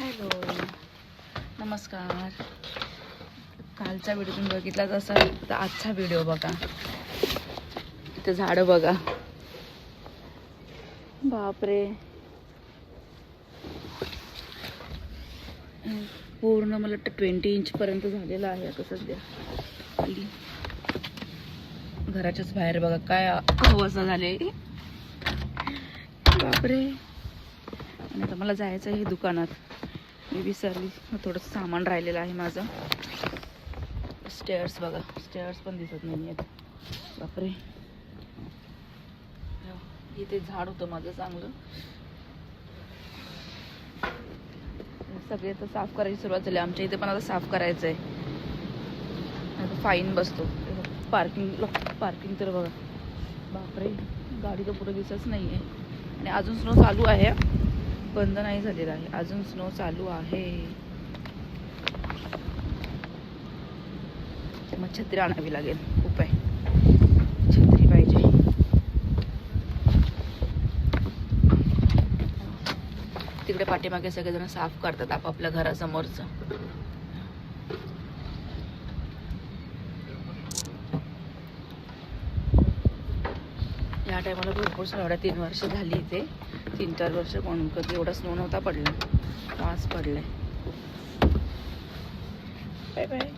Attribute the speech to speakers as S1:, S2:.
S1: Hello नमस्कार. कालचा video तुम्ही बघितलाच असाल तर आजचा व्हिडिओ बघा. इथे झाडं बघा, बापरे पूर्ण मला वाटतं 20 इंच पर्यंत झालेलं आहे आता सध्या. खाली घराच्याच बाहेर बघा काय अवस्था झाली, बापरे. आणि आता मला जायचं आहे दुकानात, मी विसरली, थोडंसं सामान राहिलेलं आहे माझं. स्टेअर्स बघा, स्टेअर्स पण दिसत नाही आहेत, बापरे. इथे झाड होतं माझं चांगलं, सगळे आता साफ करायची सुरुवात झाली. आमच्या इथे पण आता साफ करायचं आहे, आता फाईन बसतो. पार्किंग तर बघा, बापरे, गाडी तर पुढे दिसतच नाही आहे. आणि अजून स्नो चालू आहे, बंद नाही झालेला आहे, अजून स्नो चालू आहे. मग छत्री आणावी लागेल, उपाय छत्री पाहिजे. तिकडे पाठीमागे सगळेजण साफ करतात आपापल्या घरासमोरचं. या टायमाला भरपूर स्नो, 3 वर्ष झाली इथे, 3-4 वर्ष म्हणून कधी एवढा स्नो नव्हता पडला. आज पडलाय. Bye bye.